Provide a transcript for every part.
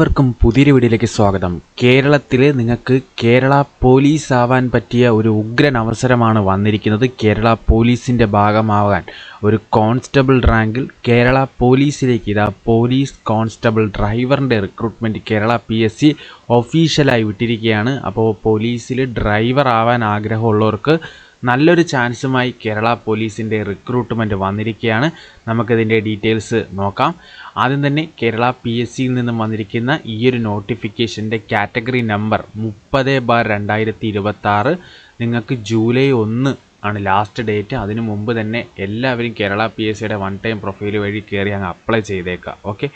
എല്ലാവർക്കും പുതിയൊരു വീഡിയോയിലേക്ക് സ്വാഗതം. കേരളത്തിൽ നിങ്ങൾക്ക് കേരള പോലീസ് ആവാൻ പറ്റിയ ഒരു ഉഗ്രൻ അവസരമാണ് വന്നിരിക്കുന്നത്. കേരള പോലീസിൻ്റെ ഭാഗമാകാൻ ഒരു കോൺസ്റ്റബിൾ റാങ്കിൽ കേരള പോലീസിലേക്ക് പോലീസ് കോൺസ്റ്റബിൾ ഡ്രൈവറിൻ്റെ റിക്രൂട്ട്മെൻറ്റ് കേരള PSC ഒഫീഷ്യലായി വിട്ടിരിക്കുകയാണ്. അപ്പോൾ പോലീസിൽ ഡ്രൈവർ ആവാൻ ആഗ്രഹമുള്ളവർക്ക് നല്ലൊരു ചാൻസുമായി കേരള പോലീസിൻ്റെ റിക്രൂട്ട്മെൻറ്റ് വന്നിരിക്കുകയാണ്. നമുക്കതിൻ്റെ ഡീറ്റെയിൽസ് നോക്കാം. ആദ്യം തന്നെ കേരള PSCയിൽ നിന്നും വന്നിരിക്കുന്ന ഈ ഒരു നോട്ടിഫിക്കേഷൻ്റെ കാറ്റഗറി നമ്പർ 30/2026. നിങ്ങൾക്ക് ജൂലൈ 1 ആണ് ലാസ്റ്റ് ഡേറ്റ്. അതിനു മുമ്പ് തന്നെ എല്ലാവരും കേരള PSCയുടെ വൺ ടൈം പ്രൊഫൈൽ വഴി കയറി അങ്ങ് അപ്ലൈ ചെയ്തേക്കാം. ഓക്കെ,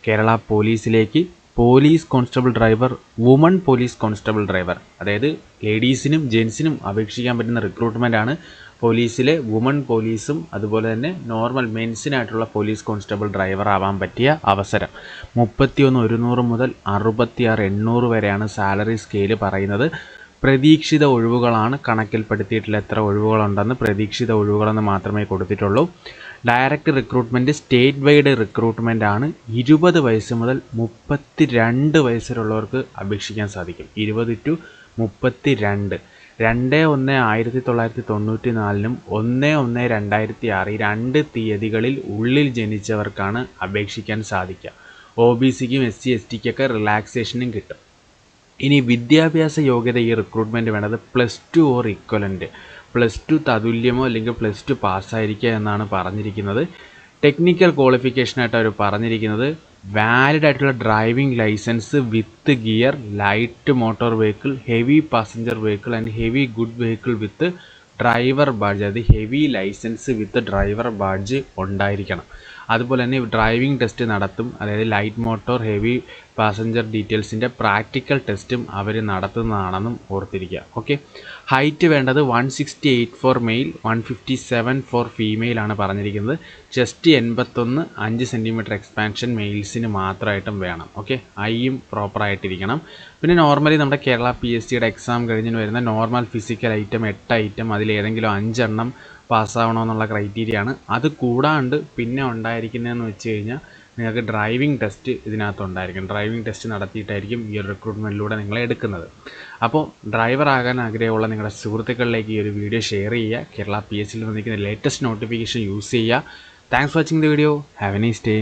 കേരള പോലീസിലേക്ക് police constable driver, woman police constable driver, അതായത് ലേഡീസിനും ജെൻസിനും അപേക്ഷിക്കാൻ പറ്റുന്ന റിക്രൂട്ട്മെൻറ്റാണ്. പോലീസിലെ വുമൺ പോലീസും അതുപോലെ തന്നെ നോർമൽ മെൻസിനായിട്ടുള്ള പോലീസ് കോൺസ്റ്റബിൾ ഡ്രൈവർ ആവാൻ പറ്റിയ അവസരം 31,100 മുതൽ 66,800 വരെയാണ് സാലറി സ്കെയിൽ പറയുന്നത്. പ്രതീക്ഷിത ഒഴിവുകളാണ് കണക്കിൽപ്പെടുത്തിയിട്ടുള്ള. എത്ര ഒഴിവുകളുണ്ടെന്ന് പ്രതീക്ഷിത ഒഴിവുകളെന്ന് മാത്രമേ കൊടുത്തിട്ടുള്ളൂ. Direct recruitment state wide recruitment ആണ്. 20 വയസ്സ് മുതൽ 32 വയസ്സിലുള്ളവർക്ക് അപേക്ഷിക്കാൻ സാധിക്കും. 20 to 32. 2/1/1994 1/1/2006 രണ്ട് തീയതികളിൽ ഉള്ളിൽ ജനിച്ചവർക്കാണ് അപേക്ഷിക്കാൻ സാധിക്കുക. OBCക്കും SC STക്കൊക്കെ റിലാക്സേഷനും കിട്ടും. ഇനി വിദ്യാഭ്യാസ യോഗ്യത ഈ റിക്രൂട്ട്മെൻറ്റ് വേണ്ടത് +2 ഓർ ഇക്വലൻ്റ്, +2 തതുല്യമോ അല്ലെങ്കിൽ +2 പാസ്സായിരിക്കുക എന്നാണ് പറഞ്ഞിരിക്കുന്നത്. ടെക്നിക്കൽ ക്വാളിഫിക്കേഷനായിട്ട് അവർ പറഞ്ഞിരിക്കുന്നത് വാലിഡ് ആയിട്ടുള്ള driving licence with gear, light motor vehicle, heavy passenger vehicle and heavy good vehicle with driver badge, അതായത് heavy licence with driver badge ഉണ്ടായിരിക്കണം. അതുപോലെ തന്നെ ഡ്രൈവിംഗ് ടെസ്റ്റ് നടത്തും. അതായത് ലൈറ്റ് മോട്ടോർ, ഹെവി പാസഞ്ചർ ഡീറ്റെയിൽസിൻ്റെ പ്രാക്ടിക്കൽ ടെസ്റ്റും അവർ നടത്തുന്നതാണെന്നും ഓർത്തിരിക്കുക. ഓക്കെ, ഹൈറ്റ് വേണ്ടത് 168 ഫോർ മെയിൽ, 157 ഫോർ ഫീമെയിൽ ആണ് പറഞ്ഞിരിക്കുന്നത്. ചെസ്റ്റ് 81, 5 സെൻറ്റിമീറ്റർ എക്സ്പാൻഷൻ മെയിൽസിന് മാത്രമായിട്ടും വേണം. ഓക്കെ, ഐയും പ്രോപ്പറായിട്ടിരിക്കണം. പിന്നെ നോർമലി നമ്മുടെ കേരള PSCയുടെ എക്സാം കഴിഞ്ഞിട്ട് വരുന്ന നോർമൽ ഫിസിക്കൽ ഐറ്റം 8 ഐറ്റം, അതിലേതെങ്കിലും 5 എണ്ണം പാസ്സാവണമെന്നുള്ള ക്രൈറ്റീരിയ ആണ്. അത് കൂടാണ്ട് പിന്നെ ഉണ്ടായിരിക്കുന്നതെന്ന് വെച്ച് കഴിഞ്ഞാൽ നിങ്ങൾക്ക് ഡ്രൈവിംഗ് ടെസ്റ്റ് ഇതിനകത്ത് ഉണ്ടായിരിക്കും. ഡ്രൈവിംഗ് ടെസ്റ്റ് നടത്തിയിട്ടായിരിക്കും ഈ ഒരു റിക്രൂട്ട്മെൻറ്റിലൂടെ നിങ്ങളെ എടുക്കുന്നത്. അപ്പോൾ ഡ്രൈവർ ആകാൻ ആഗ്രഹമുള്ള നിങ്ങളുടെ സുഹൃത്തുക്കളിലേക്ക് ഈ ഒരു വീഡിയോ ഷെയർ ചെയ്യുക. കേരള PSCയിൽ വന്നിരിക്കുന്ന ലേറ്റസ്റ്റ് നോട്ടിഫിക്കേഷൻ യൂസ് ചെയ്യുക. Thanks for watching the video. Have A nice day.